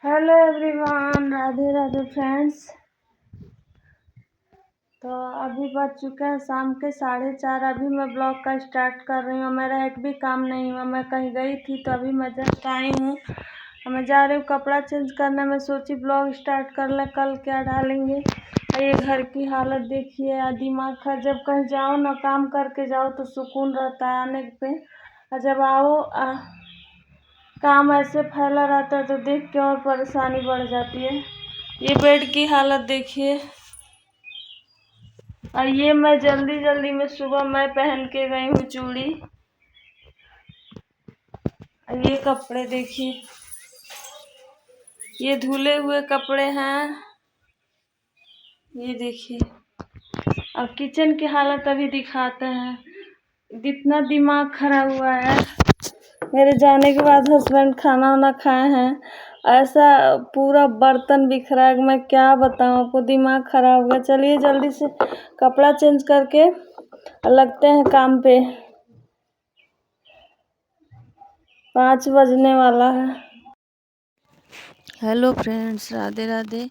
Hello everyone, Radhe Radhe friends. तो अभी बज चुके हैं शाम के 4:30। अभी मैं ब्लॉग का स्टार्ट कर रही हूँ। मेरा एक भी काम नहीं हुआ, मैं कहीं गई थी तो अभी मैं जस्ट आई हूँ। मैं जा रही हूँ कपड़ा चेंज करने। मैं सोची ब्लॉग स्टार्ट कर ले, कल क्या डालेंगे। ये घर की हालत देखिए, दिमाग खराब। जब कहीं जाओ ना, काम करके जाओ तो सुकून रहता है आने पे, और जब आओ काम ऐसे फैला रहता है तो देख के और परेशानी बढ़ जाती है। ये बेड की हालत देखिए। और ये मैं जल्दी जल्दी में सुबह मैं पहन के गई हूँ चूड़ी। और ये कपड़े देखिए, ये धुले हुए कपड़े हैं। ये देखिए, अब किचन की हालत अभी दिखाते हैं। इतना दिमाग खराब हुआ है। मेरे जाने के बाद हस्बैंड खाना वाना खाए हैं, ऐसा पूरा बर्तन बिखरा है। मैं क्या बताऊं आपको, दिमाग खराब हो गया। चलिए जल्दी से कपड़ा चेंज करके लगते हैं काम पे। 5 बजने वाला है। Hello friends, Radhe Radhe.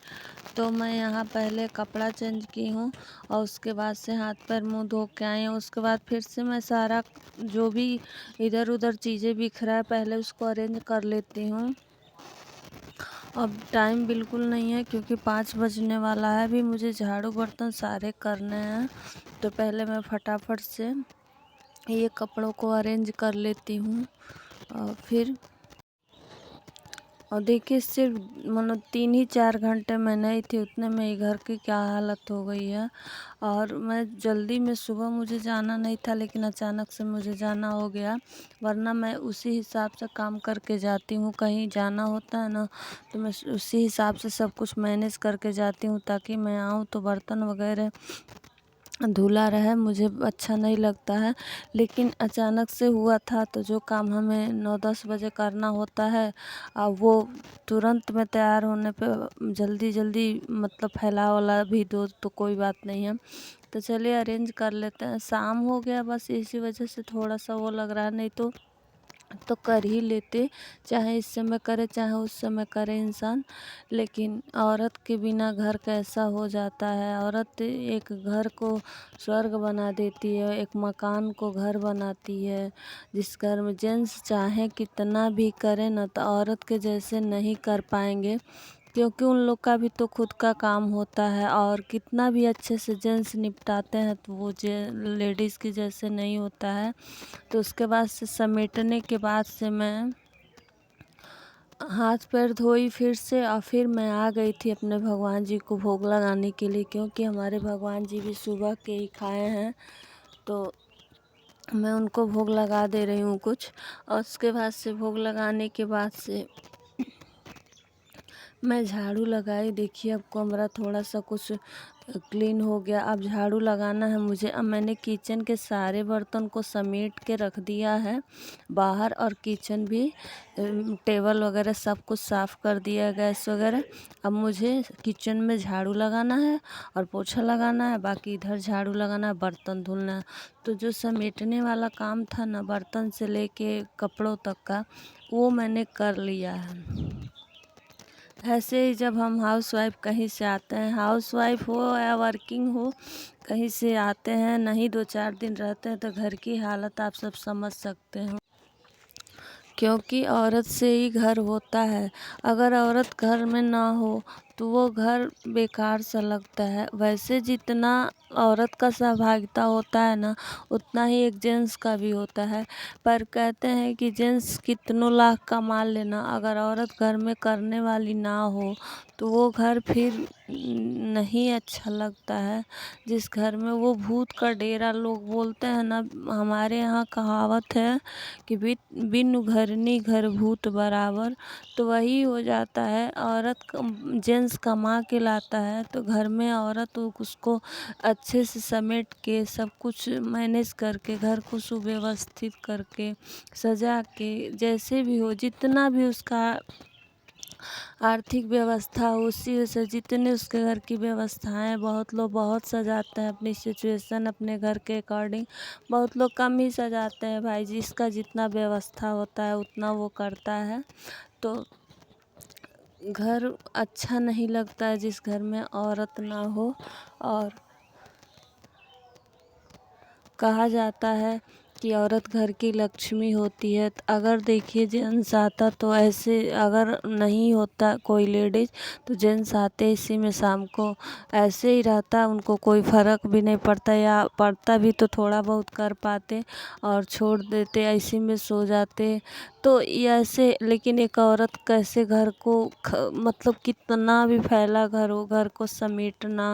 तो मैं यहाँ पहले कपड़ा चेंज की हूँ और उसके बाद से हाथ पैर मुंह धो के आई हूँ। उसके बाद फिर से मैं सारा जो भी इधर उधर चीज़ें बिखरा है पहले उसको अरेंज कर लेती हूँ। अब टाइम बिल्कुल नहीं है क्योंकि 5 बजने वाला है। अभी मुझे झाड़ू बर्तन सारे करने हैं, तो पहले मैं फटाफट से ये कपड़ों को अरेंज कर लेती हूँ। और फिर देखिए, सिर्फ 3 ही 4 घंटे मैं नहीं थी, उतने में ही घर की क्या हालत हो गई है। और मैं जल्दी में सुबह मुझे जाना नहीं था, लेकिन अचानक से मुझे जाना हो गया, वरना मैं उसी हिसाब से काम करके जाती हूँ। कहीं जाना होता है ना, तो मैं उसी हिसाब से सब कुछ मैनेज करके जाती हूँ, ताकि मैं आऊँ तो बर्तन वगैरह धुला रहे, मुझे अच्छा नहीं लगता है। लेकिन अचानक से हुआ था, तो जो काम हमें 9-10 बजे करना होता है, वो तुरंत में तैयार होने पे जल्दी जल्दी मतलब फैला वाला भी दो तो कोई बात नहीं है। तो चलिए अरेंज कर लेते हैं। शाम हो गया, बस इसी वजह से थोड़ा सा वो लग रहा है, नहीं तो कर ही लेते। चाहे इस समय करे चाहे उस समय करे इंसान, लेकिन औरत के बिना घर कैसा हो जाता है। औरत एक घर को स्वर्ग बना देती है, एक मकान को घर बनाती है। जिस घर में जेंट्स चाहे कितना भी करे ना, तो औरत के जैसे नहीं कर पाएंगे, क्योंकि उन लोग का भी तो खुद का काम होता है। और कितना भी अच्छे से जेंट्स निपटाते हैं तो वो लेडीज़ की जैसे नहीं होता है। तो उसके बाद से समेटने के बाद से मैं हाथ पैर धोई फिर से, और फिर मैं आ गई थी अपने भगवान जी को भोग लगाने के लिए, क्योंकि हमारे भगवान जी भी सुबह के ही खाए हैं, तो मैं उनको भोग लगा दे रही हूँ कुछ। और उसके बाद से भोग लगाने के बाद से मैं झाड़ू लगाई। देखिए, अब कमरा थोड़ा सा कुछ क्लीन हो गया। अब झाड़ू लगाना है मुझे। अब मैंने किचन के सारे बर्तन को समेट के रख दिया है बाहर, और किचन भी टेबल वगैरह सब कुछ साफ़ कर दिया है, गैस वगैरह। अब मुझे किचन में झाड़ू लगाना है और पोछा लगाना है, बाकी इधर झाड़ू लगाना है, बर्तन धुलना है। तो जो समेटने वाला काम था ना, बर्तन से लेके कपड़ों तक का, वो मैंने कर लिया है। ऐसे ही जब हम हाउसवाइफ कहीं से आते हैं, हाउसवाइफ हो या वर्किंग हो, कहीं से आते हैं, नहीं 2-4 दिन रहते हैं, तो घर की हालत आप सब समझ सकते हो। क्योंकि औरत से ही घर होता है। अगर औरत घर में ना हो तो वो घर बेकार सा लगता है। वैसे जितना औरत का सहभागिता होता है ना, उतना ही एक जेंट्स का भी होता है। पर कहते हैं कि जेंट्स कितनों लाख कमा लेना, अगर औरत घर में करने वाली ना हो तो वो घर फिर नहीं अच्छा लगता है। जिस घर में वो भूत का डेरा, लोग बोलते हैं ना, हमारे यहाँ कहावत है कि बिनु घरनी घर भूत बराबर। तो वही हो जाता है। औरत जेंट्स कमा के लाता है, तो घर में औरत उसको अच्छे से समेट के सब कुछ मैनेज करके, घर को सुव्यवस्थित करके, सजा के, जैसे भी हो, जितना भी उसका आर्थिक व्यवस्था हो, उसी से जितने उसके घर की व्यवस्थाएं, बहुत लोग बहुत सजाते हैं अपनी सिचुएशन अपने घर के अकॉर्डिंग। बहुत लोग कम ही सजाते हैं भाई, जिसका जितना व्यवस्था होता है उतना वो करता है। तो घर अच्छा नहीं लगता है जिस घर में औरत ना हो। और कहा जाता है कि औरत घर की लक्ष्मी होती है। अगर देखिए जेंट्स आता तो ऐसे, अगर नहीं होता कोई लेडीज़ तो जेंट्स आते इसी में शाम को ऐसे ही रहता, उनको कोई फ़र्क भी नहीं पड़ता, या पड़ता भी तो थोड़ा बहुत कर पाते और छोड़ देते, ऐसे में सो जाते। तो ये ऐसे, लेकिन एक औरत कैसे घर को मतलब कितना भी फैला घर हो, घर को समेटना,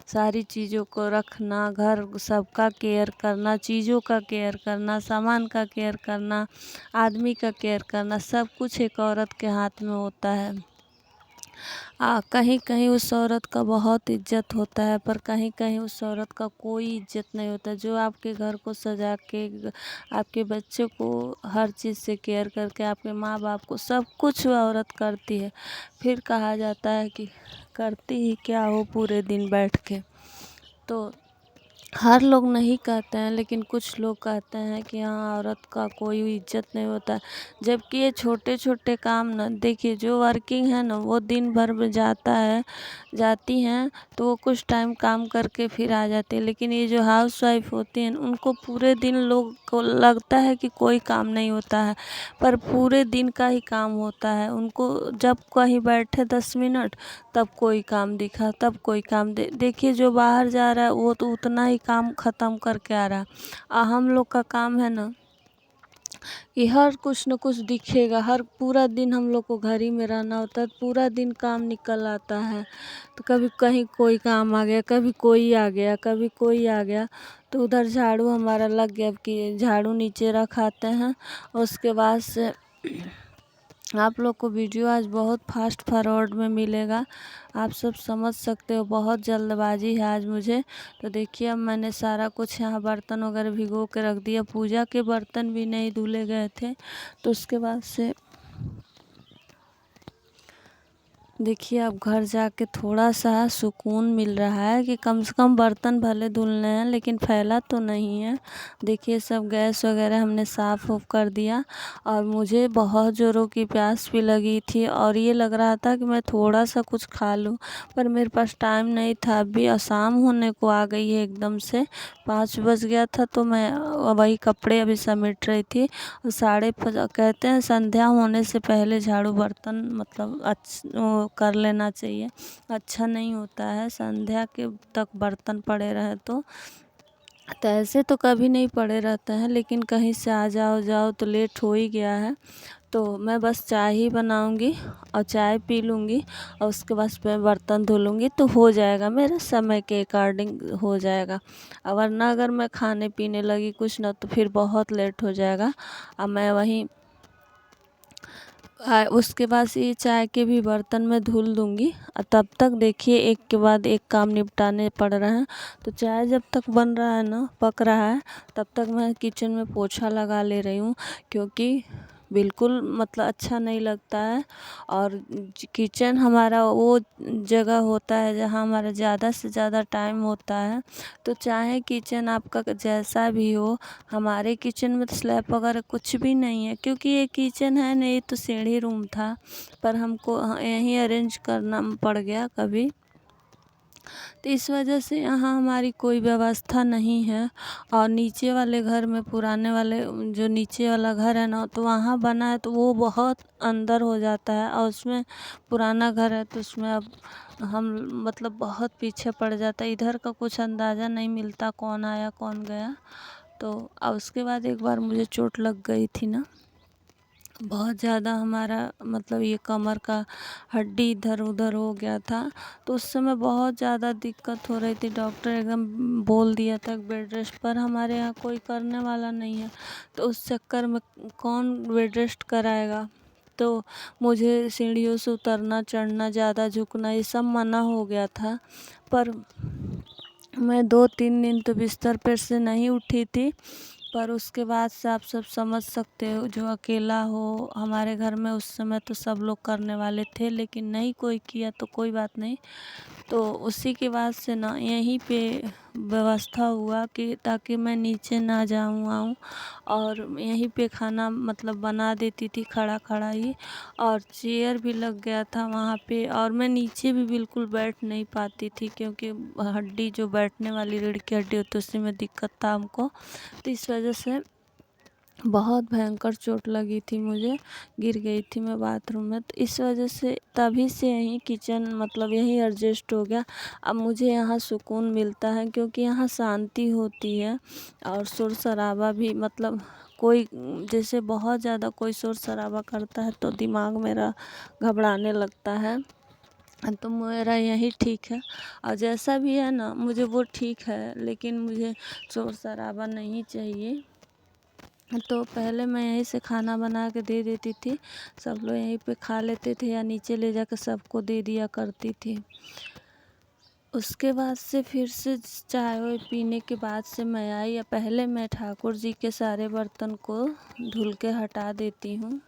सारी चीज़ों को रखना, घर सबका केयर करना, चीज़ों का केयर करना, सामान का केयर करना, आदमी का केयर करना, सब कुछ एक औरत के हाथ में होता है। कहीं कहीं उस औरत का बहुत इज्जत होता है, पर कहीं कहीं उस औरत का कोई इज्जत नहीं होता। जो आपके घर को सजा के, आपके बच्चे को हर चीज़ से केयर करके, आपके माँ बाप को सब कुछ वह औरत करती है। फिर कहा जाता है कि करती ही क्या हो पूरे दिन बैठ के। तो हर लोग नहीं कहते हैं, लेकिन कुछ लोग कहते हैं कि हाँ, औरत का कोई इज्जत नहीं होता है। जबकि ये छोटे छोटे काम ना, देखिए जो वर्किंग है ना, वो दिन भर में जाती हैं तो वो कुछ टाइम काम करके फिर आ जाती है। लेकिन ये जो हाउस वाइफ होती हैं, उनको पूरे दिन लोग को लगता है कि कोई काम नहीं होता है, पर पूरे दिन का ही काम होता है उनको। जब कहीं बैठे 10 मिनट, तब कोई काम दिखा, तब कोई काम देखिए जो बाहर जा रहा है वो तो उतना ही काम ख़त्म करके आ रहा है। हम लोग का काम है ना कि हर कुछ न कुछ दिखेगा, हर पूरा दिन हम लोग को घर ही में रहना होता है, पूरा दिन काम निकल आता है। तो कभी कहीं कोई काम आ गया, कभी कोई आ गया, कभी कोई आ गया, तो उधर झाड़ू हमारा लग गया कि झाड़ू नीचे रखाते हैं। उसके बाद से आप लोग को वीडियो आज बहुत फास्ट फॉरवर्ड में मिलेगा, आप सब समझ सकते हो। बहुत जल्दबाजी है आज मुझे। तो देखिए अब मैंने सारा कुछ यहाँ बर्तन वगैरह भिगो के रख दिया, पूजा के बर्तन भी नहीं धुले गए थे। तो उसके बाद से देखिए अब घर जाके थोड़ा सा सुकून मिल रहा है कि कम से कम बर्तन भले धुलने हैं लेकिन फैला तो नहीं है। देखिए सब गैस वगैरह हमने साफ़ उफ कर दिया। और मुझे बहुत ज़ोरों की प्यास भी लगी थी और ये लग रहा था कि मैं थोड़ा सा कुछ खा लूँ, पर मेरे पास टाइम नहीं था। अभी शाम होने को आ गई है एकदम से, 5 बज गया था। तो मैं वही कपड़े अभी समेट रही थी। और कहते हैं संध्या होने से पहले झाड़ू बर्तन मतलब कर लेना चाहिए, अच्छा नहीं होता है संध्या के तक बर्तन पड़े रहे तो ऐसे तो कभी नहीं पड़े रहते हैं, लेकिन कहीं से आ जाओ तो लेट हो ही गया है। तो मैं बस चाय ही बनाऊंगी और चाय पी लूँगी और उसके बाद मैं बर्तन धो लूँगी, तो हो जाएगा, मेरे समय के अकॉर्डिंग हो जाएगा। वरना अगर मैं खाने पीने लगी कुछ ना, तो फिर बहुत लेट हो जाएगा। अब मैं वहीं उसके बाद से ये चाय के भी बर्तन मैं धुल दूँगी। तब तक देखिए एक के बाद एक काम निपटाने पड़ रहे हैं। तो चाय जब तक बन रहा है ना, पक रहा है, तब तक मैं किचन में पोछा लगा ले रही हूँ, क्योंकि बिल्कुल मतलब अच्छा नहीं लगता है। और किचन हमारा वो जगह होता है जहाँ हमारा ज़्यादा से ज़्यादा टाइम होता है। तो चाहे किचन आपका जैसा भी हो, हमारे किचन में तो स्लैब वगैरह कुछ भी नहीं है, क्योंकि ये किचन है नहीं तो सीढ़ी रूम था, पर हमको यहीं अरेंज करना पड़ गया कभी। तो इस वजह से यहाँ हमारी कोई व्यवस्था नहीं है। और नीचे वाले घर में, पुराने वाले जो नीचे वाला घर है ना, तो वहाँ बना है तो वो बहुत अंदर हो जाता है, और उसमें पुराना घर है तो उसमें अब हम मतलब बहुत पीछे पड़ जाता है। इधर का कुछ अंदाज़ा नहीं मिलता कौन आया कौन गया। तो अब उसके बाद एक बार मुझे चोट लग गई थी ना, बहुत ज़्यादा, हमारा मतलब ये कमर का हड्डी इधर उधर हो गया था। तो उस समय बहुत ज़्यादा दिक्कत हो रही थी, डॉक्टर एकदम बोल दिया था बेड रेस्ट, पर हमारे यहाँ कोई करने वाला नहीं है। तो उस चक्कर में कौन बेड रेस्ट कराएगा। तो मुझे सीढ़ियों से उतरना चढ़ना, ज़्यादा झुकना, ये सब मना हो गया था। पर मैं 2-3 दिन तो बिस्तर पर से नहीं उठी थी। पर उसके बाद से आप सब समझ सकते हो, जो अकेला हो हमारे घर में, उस समय तो सब लोग करने वाले थे, लेकिन नहीं कोई किया तो कोई बात नहीं। तो उसी के बाद से ना यहीं पे व्यवस्था हुआ कि ताकि मैं नीचे ना जाऊँ आऊँ, और यहीं पे खाना मतलब बना देती थी खड़ा खड़ा ही। और चेयर भी लग गया था वहाँ पे, और मैं नीचे भी बिल्कुल बैठ नहीं पाती थी क्योंकि हड्डी जो बैठने वाली रीढ़ की हड्डी होती है उसी में दिक्कत था हमको। तो इस वजह से बहुत भयंकर चोट लगी थी मुझे, गिर गई थी मैं बाथरूम में। तो इस वजह से तभी से यहीं किचन मतलब यहीं एडजस्ट हो गया। अब मुझे यहाँ सुकून मिलता है क्योंकि यहाँ शांति होती है, और शोर शराबा भी मतलब कोई जैसे बहुत ज़्यादा कोई शोर शराबा करता है तो दिमाग मेरा घबराने लगता है। तो मेरा यही ठीक है, और जैसा भी है ना मुझे वो ठीक है, लेकिन मुझे शोर शराबा नहीं चाहिए। तो पहले मैं यहीं से खाना बना के दे देती थी, सब लोग यहीं पे खा लेते थे या नीचे ले जाकर सबको दे दिया करती थी। उसके बाद से फिर से चाय वाय पीने के बाद से मैं आई, या पहले मैं ठाकुर जी के सारे बर्तन को धुल के हटा देती हूँ।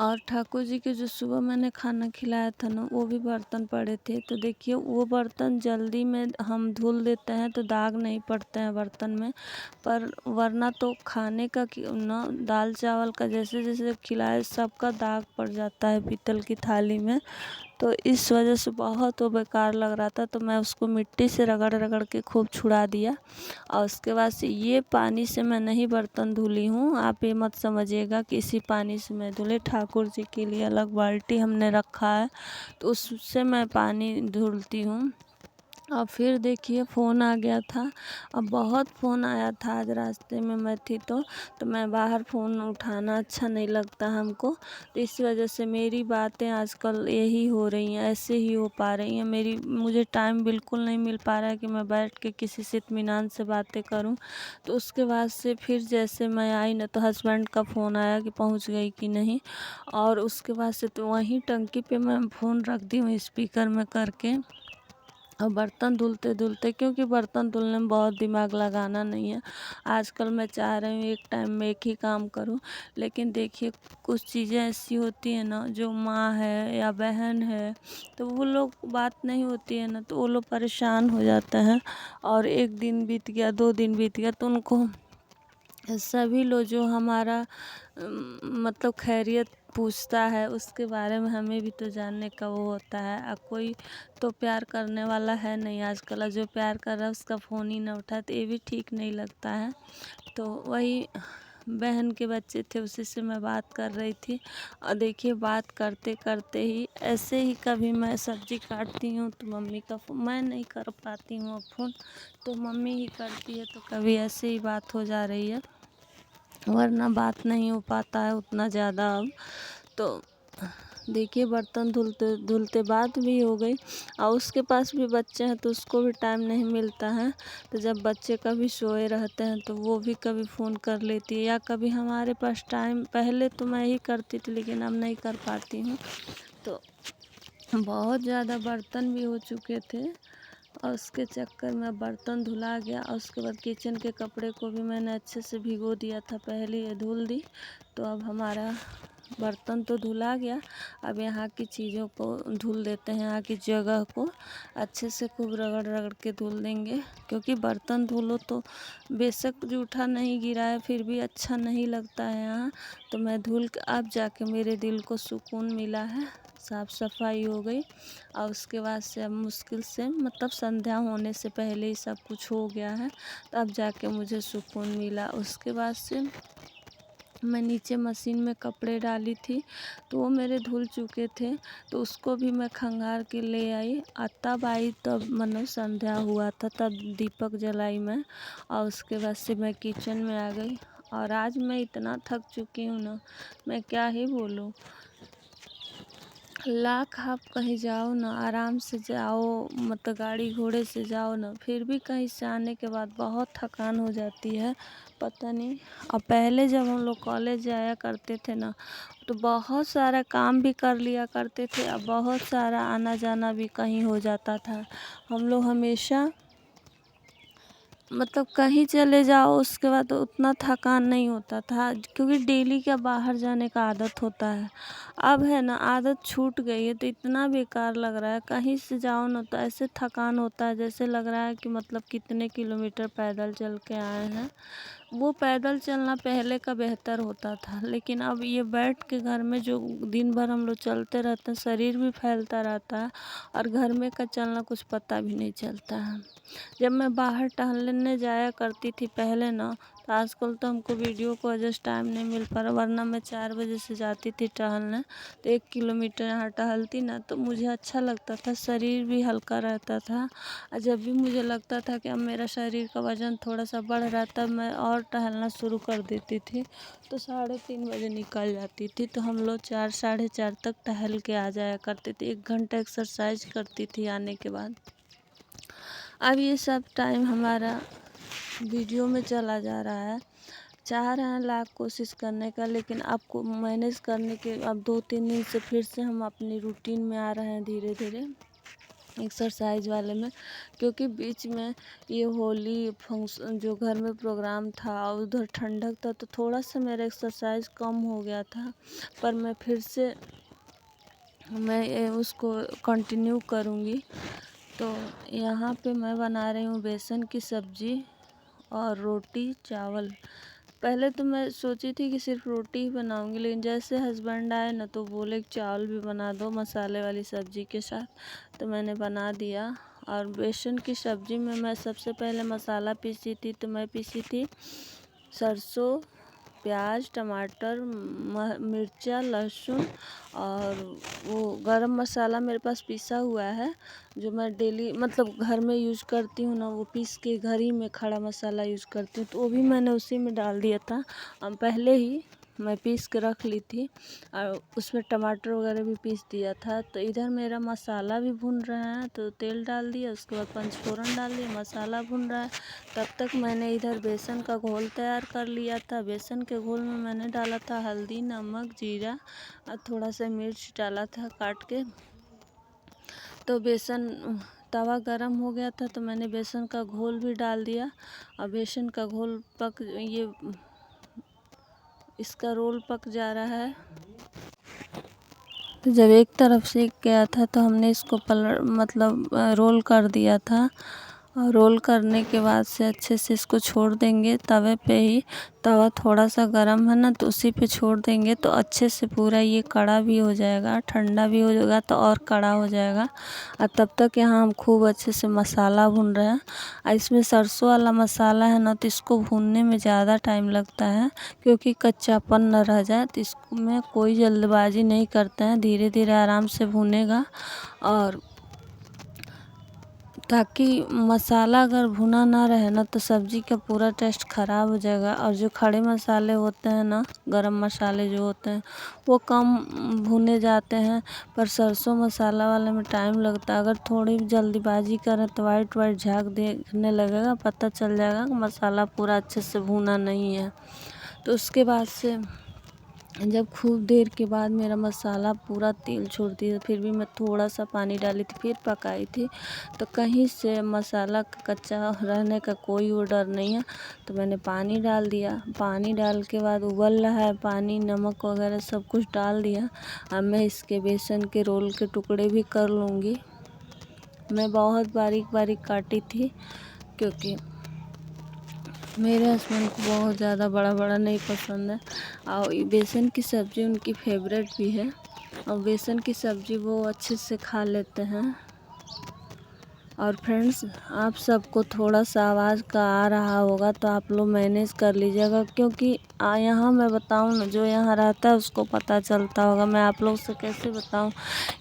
और ठाकुर जी के जो सुबह मैंने खाना खिलाया था ना, वो भी बर्तन पड़े थे। तो देखिए वो बर्तन जल्दी में हम धुल देते हैं तो दाग नहीं पड़ते हैं बर्तन में, पर वरना तो खाने का ना दाल चावल का जैसे जैसे खिलाए सबका दाग पड़ जाता है पीतल की थाली में। तो इस वजह से बहुत वो बेकार लग रहा था, तो मैं उसको मिट्टी से रगड़ रगड़ के खूब छुड़ा दिया। और उसके बाद से ये पानी से मैं नहीं बर्तन धुली हूँ, आप ये मत समझिएगा कि इसी पानी से मैं धुली। ठाकुर जी के लिए अलग बाल्टी हमने रखा है, तो उससे मैं पानी धुलती हूँ। और फिर देखिए फ़ोन आ गया था। अब बहुत फ़ोन आया था, आज रास्ते में मैं थी तो मैं बाहर फ़ोन उठाना अच्छा नहीं लगता हमको। तो इस वजह से मेरी बातें आजकल यही हो रही हैं, ऐसे ही हो पा रही हैं मेरी। मुझे टाइम बिल्कुल नहीं मिल पा रहा है कि मैं बैठ के किसी से इत्मीनान से बातें करूं। तो उसके बाद से फिर जैसे मैं आई ना, तो हस्बैंड का फ़ोन आया कि पहुंच गई कि नहीं। और उसके बाद से तो वहीं टंकी पे मैं फ़ोन रख दी हूँ स्पीकर में करके। और बर्तन धुलते धुलते, क्योंकि बर्तन धुलने में बहुत दिमाग लगाना नहीं है। आजकल मैं चाह रही हूँ एक टाइम में एक ही काम करूँ, लेकिन देखिए कुछ चीज़ें ऐसी होती हैं ना, जो माँ है या बहन है तो वो लोग बात नहीं होती है ना, तो वो लोग परेशान हो जाते हैं। और एक दिन बीत गया, 2 दिन बीत गया, तो उनको सभी लोग जो हमारा मतलब खैरियत पूछता है उसके बारे में हमें भी तो जानने का वो होता है। कोई तो प्यार करने वाला है नहीं आजकल, और जो प्यार कर रहा है उसका फ़ोन ही ना उठाए, तो ये भी ठीक नहीं लगता है। तो वही बहन के बच्चे थे, उसी से मैं बात कर रही थी। और देखिए बात करते करते ही ऐसे ही कभी मैं सब्ज़ी काटती हूँ तो मम्मी का मैं नहीं कर पाती हूँ अब फ़ोन, तो मम्मी ही करती है। तो कभी ऐसे ही बात हो जा रही है, वरना बात नहीं हो पाता है उतना ज़्यादा अब। तो देखिए बर्तन धुलते धुलते बात भी हो गई। और उसके पास भी बच्चे हैं तो उसको भी टाइम नहीं मिलता है। तो जब बच्चे कभी सोए रहते हैं तो वो भी कभी फ़ोन कर लेती है, या कभी हमारे पास टाइम, पहले तो मैं ही करती थी लेकिन अब नहीं कर पाती हूँ। तो बहुत ज़्यादा बर्तन भी हो चुके थे, और उसके चक्कर में बर्तन धुला गया। और उसके बाद किचन के कपड़े को भी मैंने अच्छे से भिगो दिया था, पहले ये धुल दी। तो अब हमारा बर्तन तो धुला गया, अब यहाँ की चीज़ों को धुल देते हैं, यहाँ की जगह को अच्छे से खूब रगड़ रगड़ के धुल देंगे। क्योंकि बर्तन धुलो तो बेशक जूठा नहीं गिरा है फिर भी अच्छा नहीं लगता है यहाँ। तो मैं धुल के अब जाके मेरे दिल को सुकून मिला है, साफ़ सफाई हो गई। और उसके बाद से अब मुश्किल से मतलब संध्या होने से पहले ही सब कुछ हो गया है, तब जाके मुझे सुकून मिला। उसके बाद से मैं नीचे मशीन में कपड़े डाली थी, तो वो मेरे धुल चुके थे, तो उसको भी मैं खंगार के ले आई। तब आई तब मतलब संध्या हुआ था, तब दीपक जलाई मैं। और उसके बाद से मैं किचन में आ गई। और आज मैं इतना थक चुकी हूँ ना, मैं क्या ही बोलूँ। लाख आप कहीं जाओ ना, आराम से जाओ, मतलब गाड़ी घोड़े से जाओ ना, फिर भी कहीं से आने के बाद बहुत थकान हो जाती है, पता नहीं। और पहले जब हम लोग कॉलेज जाया करते थे ना, तो बहुत सारा काम भी कर लिया करते थे, और बहुत सारा आना जाना भी कहीं हो जाता था। हम लोग हमेशा मतलब कहीं चले जाओ उसके बाद उतना थकान नहीं होता था, क्योंकि डेली का बाहर जाने का आदत होता है। अब है ना आदत छूट गई है तो इतना बेकार लग रहा है, कहीं से जाओ ना तो ऐसे थकान होता है जैसे लग रहा है कि मतलब कितने किलोमीटर पैदल चल के आए हैं। वो पैदल चलना पहले का बेहतर होता था, लेकिन अब ये बैठ के घर में जो दिन भर हम लोग चलते रहते हैं, शरीर भी फैलता रहता है और घर में का चलना कुछ पता भी नहीं चलता है। जब मैं बाहर टहलने जाया करती थी पहले ना, तो आजकल तो हमको वीडियो को एडजस्ट टाइम नहीं मिल पा रहा, वरना मैं 4 बजे से जाती थी टहलने, तो 1 किलोमीटर यहाँ टहलती ना तो मुझे अच्छा लगता था, शरीर भी हल्का रहता था। और जब भी मुझे लगता था कि अब मेरा शरीर का वज़न थोड़ा सा बढ़ रहा तब मैं और टहलना शुरू कर देती थी। तो 3:30 बजे निकल जाती थी, तो हम लोग 4 साढ़े 4 तक टहल के आ जाया करते थे। 1 घंटा एक्सरसाइज करती थी आने के बाद। अब ये सब टाइम हमारा वीडियो में चला जा रहा है। चाह रहे हैं लाख कोशिश करने का, लेकिन आपको मैनेज करने के अब 2-3 दिन से फिर से हम अपनी रूटीन में आ रहे हैं धीरे धीरे एक्सरसाइज वाले में, क्योंकि बीच में ये होली फंक्शन जो घर में प्रोग्राम था और उधर ठंडक था तो थोड़ा सा मेरा एक्सरसाइज कम हो गया था, पर मैं फिर से उसको कंटिन्यू करूँगी। तो यहाँ पे मैं बना रही हूँ बेसन की सब्ज़ी और रोटी चावल। पहले तो मैं सोची थी कि सिर्फ रोटी ही बनाऊंगी, लेकिन जैसे हस्बैंड आए ना तो बोले कि चावल भी बना दो मसाले वाली सब्ज़ी के साथ, तो मैंने बना दिया। और बेसन की सब्ज़ी में मैं सबसे पहले मसाला पीसी थी, तो मैं पीसी थी सरसों, प्याज, टमाटर, मिर्चा, लहसुन और वो गरम मसाला मेरे पास पिसा हुआ है, जो मैं डेली मतलब घर में यूज़ करती हूँ ना, वो पीस के घर ही में खड़ा मसाला यूज़ करती हूँ, तो वो भी मैंने उसी में डाल दिया था। पहले ही मैं पीस के रख ली थी और उसमें टमाटर वगैरह भी पीस दिया था। तो इधर मेरा मसाला भी भून रहा है, तो तेल डाल दिया, उसके बाद पंचफोरन डाल दिया, मसाला भून रहा है। तब तक मैंने इधर बेसन का घोल तैयार कर लिया था। बेसन के घोल में मैंने डाला था हल्दी, नमक, जीरा और थोड़ा सा मिर्च डाला था काट के। तो तवा गरम हो गया था तो मैंने बेसन का घोल भी डाल दिया और बेसन का घोल इसका रोल पक जा रहा है। तो जब एक तरफ सेक गया था तो हमने इसको रोल कर दिया था, और रोल करने के बाद से अच्छे से इसको छोड़ देंगे तवे पे ही। तवा थोड़ा सा गर्म है ना तो उसी पे छोड़ देंगे तो अच्छे से पूरा ये कड़ा भी हो जाएगा, ठंडा भी हो जाएगा तो और कड़ा हो जाएगा। और तब तक यहाँ हम खूब अच्छे से मसाला भून रहे हैं। और इसमें सरसों वाला मसाला है ना तो इसको भूनने में ज़्यादा टाइम लगता है, क्योंकि कच्चापन न रह जाए। तो इसमें कोई जल्दबाजी नहीं करते हैं, धीरे धीरे आराम से भुनेगा, और ताकि मसाला अगर भुना ना रहे ना तो सब्ज़ी का पूरा टेस्ट ख़राब हो जाएगा। और जो खड़े मसाले होते हैं ना, गरम मसाले जो होते हैं वो कम भुने जाते हैं, पर सरसों मसाला वाले में टाइम लगता है। अगर थोड़ी जल्दीबाजी करें तो वाइट वाइट झाग देखने लगेगा, पता चल जाएगा कि मसाला पूरा अच्छे से भुना नहीं है। तो उसके बाद से जब खूब देर के बाद मेरा मसाला पूरा तेल छोड़ दिया, फिर भी मैं थोड़ा सा पानी डाली थी, फिर पकाई थी, तो कहीं से मसाला कच्चा रहने का कोई वो डर नहीं है। तो मैंने पानी डाल दिया, पानी डाल के बाद उबल रहा है पानी, नमक वगैरह सब कुछ डाल दिया। अब मैं इसके बेसन के रोल के टुकड़े भी कर लूँगी। मैं बहुत बारीक बारीक काटी थी, क्योंकि मेरे हस्बैंड को बहुत ज़्यादा बड़ा बड़ा नहीं पसंद है, और बेसन की सब्ज़ी उनकी फेवरेट भी है, और बेसन की सब्ज़ी वो अच्छे से खा लेते हैं। और फ्रेंड्स, आप सबको थोड़ा सा आवाज़ का आ रहा होगा तो आप लोग मैनेज कर लीजिएगा, क्योंकि यहाँ मैं बताऊँ ना, जो यहाँ रहता है उसको पता चलता होगा, मैं आप लोग से कैसे बताऊँ।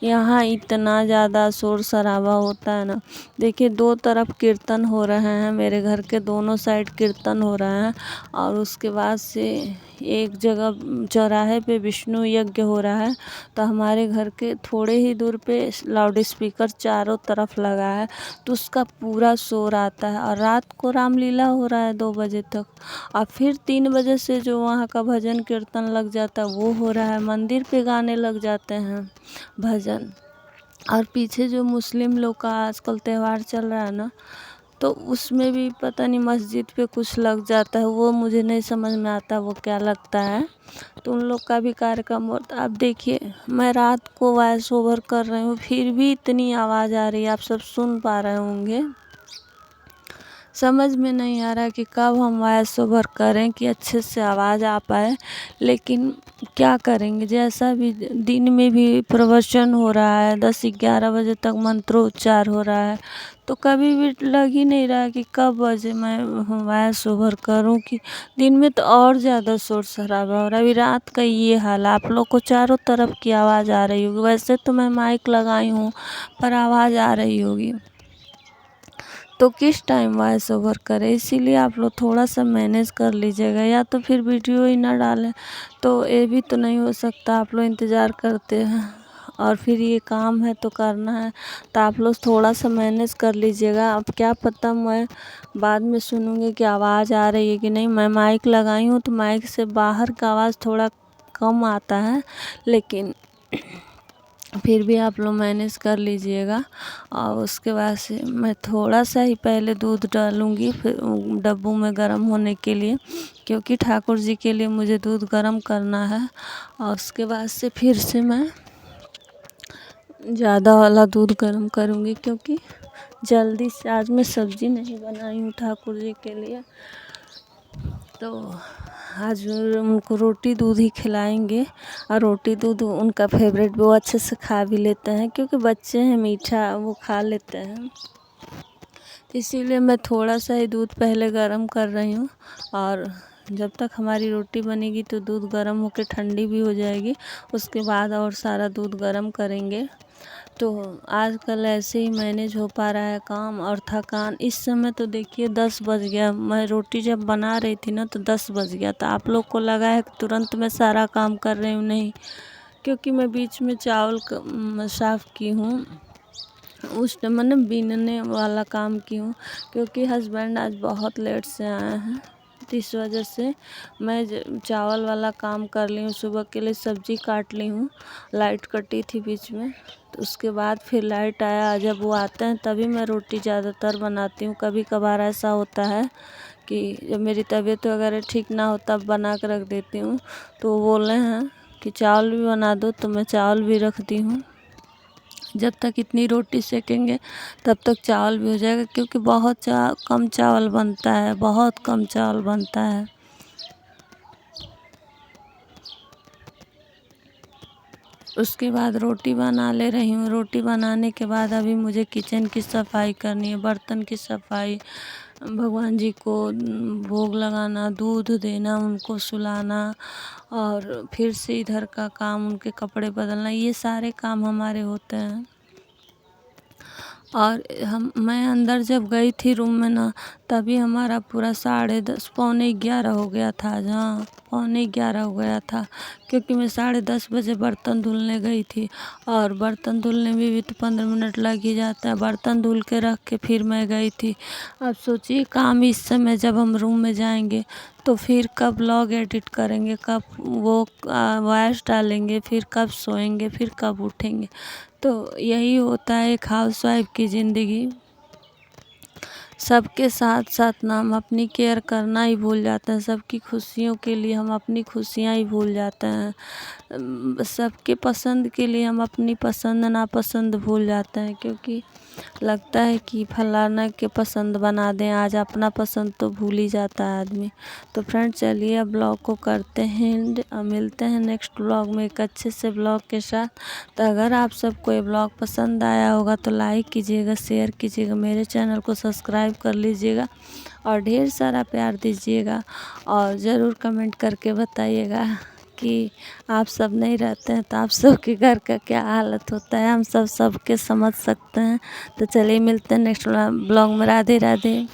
यहाँ इतना ज़्यादा शोर शराबा होता है ना। देखिए 2 तरफ कीर्तन हो रहे हैं, मेरे घर के दोनों साइड कीर्तन हो रहे हैं, और उसके बाद से एक जगह चौराहे पे विष्णु यज्ञ हो रहा है। तो हमारे घर के थोड़े ही दूर पे लाउड स्पीकर चारों तरफ लगा है, तो उसका पूरा शोर आता है। और रात को रामलीला हो रहा है 2 बजे तक, और फिर 3 बजे से जो वहाँ का भजन कीर्तन लग जाता है वो हो रहा है, मंदिर पे गाने लग जाते हैं भजन। और पीछे जो मुस्लिम लोग का आजकल त्यौहार चल रहा है ना, तो उसमें भी पता नहीं मस्जिद पे कुछ लग जाता है, वो मुझे नहीं समझ में आता वो क्या लगता है। तो उन लोग का भी कार्यक्रम होता है। अब देखिए मैं रात को वॉइस ओवर कर रही हूँ, फिर भी इतनी आवाज़ आ रही है, आप सब सुन पा रहे होंगे। समझ में नहीं आ रहा कि कब हम वॉइस ओवर करें कि अच्छे से आवाज़ आ पाए, लेकिन क्या करेंगे, जैसा भी दिन में भी प्रवचन हो रहा है, 10-11 बजे तक मंत्रोच्चार हो रहा है, तो कभी भी लग ही नहीं रहा कि कब बजे मैं वॉइस ओवर करूं। कि दिन में तो और ज़्यादा शोर शराबा हो रहा है, अभी रात का ये हाल है। आप लोग को चारों तरफ की आवाज़ आ रही होगी, वैसे तो मैं माइक लगाई हूँ पर आवाज़ आ रही होगी, तो किस टाइम वॉइस ओवर करें। इसीलिए आप लोग थोड़ा सा मैनेज कर लीजिएगा, या तो फिर वीडियो ही ना डालें, तो ये भी तो नहीं हो सकता। आप लोग इंतज़ार करते हैं और फिर ये काम है तो करना है, तो आप लोग थोड़ा सा मैनेज कर लीजिएगा। अब क्या पता मैं बाद में सुनूंगी कि आवाज़ आ रही है कि नहीं। मैं माइक लगाई हूँ तो माइक से बाहर का आवाज़ थोड़ा कम आता है, लेकिन फिर भी आप लोग मैनेज कर लीजिएगा। और उसके बाद से मैं थोड़ा सा ही पहले दूध डालूँगी, फिर डब्बू में गर्म होने के लिए, क्योंकि ठाकुर जी के लिए मुझे दूध गर्म करना है। और उसके बाद से फिर से मैं ज़्यादा वाला दूध गर्म करूँगी, क्योंकि जल्दी से आज मैं सब्ज़ी नहीं बनाई हूँ ठाकुर जी के लिए, तो आज उनको रोटी दूध ही खिलाएंगे। और रोटी दूध उनका फेवरेट, वो अच्छे से खा भी लेते हैं, क्योंकि बच्चे हैं मीठा वो खा लेते हैं। इसीलिए मैं थोड़ा सा ही दूध पहले गर्म कर रही हूँ, और जब तक हमारी रोटी बनेगी तो दूध गर्म होकर ठंडी भी हो जाएगी, उसके बाद और सारा दूध गर्म करेंगे। तो आजकल ऐसे ही मैनेज हो पा रहा है काम और थकान। इस समय तो देखिए 10 बज गया, मैं रोटी जब बना रही थी ना तो 10 बज गया, तो आप लोग को लगा है कि तुरंत मैं सारा काम कर रही हूँ, नहीं, क्योंकि मैं बीच में चावल साफ़ की हूँ, उस टाइम मैंने बीनने वाला काम की हूँ, क्योंकि हस्बैंड आज बहुत लेट से आए हैं, तो इस वजह से मैं चावल वाला काम कर ली हूँ। सुबह के लिए सब्ज़ी काट ली हूँ, लाइट कटी थी बीच में, तो उसके बाद फिर लाइट आया, जब वो आते हैं तभी मैं रोटी ज़्यादातर बनाती हूँ। कभी कभार ऐसा होता है कि जब मेरी तबीयत वगैरह ठीक ना हो तब बना कर रख देती हूँ, तो वो बोले हैं कि चावल भी बना दो, तो मैं चावल भी रखती हूँ। जब तक इतनी रोटी सेकेंगे तब तक चावल भी हो जाएगा, क्योंकि बहुत कम चावल बनता है, बहुत कम चावल बनता है। उसके बाद रोटी बना ले रही हूँ। रोटी बनाने के बाद अभी मुझे किचन की सफाई करनी है, बर्तन की सफाई, भगवान जी को भोग लगाना, दूध देना, उनको सुलाना, और फिर से इधर का काम, उनके कपड़े बदलना, ये सारे काम हमारे होते हैं। और मैं अंदर जब गई थी रूम में ना, तभी हमारा पूरा 10:30 11:15 हो गया था। हाँ, 11:15 हो गया था, क्योंकि मैं 10:30 बजे बर्तन धुलने गई थी, और बर्तन धुलने में भी तो 15 मिनट लग ही जाता है। बर्तन धुल के रख के फिर मैं गई थी। अब सोचिए काम इस समय, जब हम रूम में जाएंगे तो फिर कब व्लॉग एडिट करेंगे, कब वो वॉइस डालेंगे, फिर कब सोएंगे, फिर कब उठेंगे। तो यही होता है एक हाउसवाइफ की ज़िंदगी। सबके साथ साथ ना हम अपनी केयर करना ही भूल जाते हैं, सबकी खुशियों के लिए हम अपनी खुशियाँ ही भूल जाते हैं, सबके पसंद के लिए हम अपनी पसंद नापसंद भूल जाते हैं, क्योंकि लगता है कि फलाना के पसंद बना दें, आज अपना पसंद तो भूल ही जाता है आदमी। तो फ्रेंड चलिए अब ब्लॉग को करते हैं, मिलते हैं नेक्स्ट ब्लॉग में एक अच्छे से ब्लॉग के साथ। तो अगर आप सबको ये ब्लॉग पसंद आया होगा तो लाइक कीजिएगा, शेयर कीजिएगा, मेरे चैनल को सब्सक्राइब कर लीजिएगा, और ढेर सारा प्यार दीजिएगा, और ज़रूर कमेंट करके बताइएगा कि आप सब नहीं रहते हैं तो आप सबके घर का क्या हालत होता है, हम सबके समझ सकते हैं। तो चलिए मिलते हैं नेक्स्ट ब्लॉग में। राधे राधे।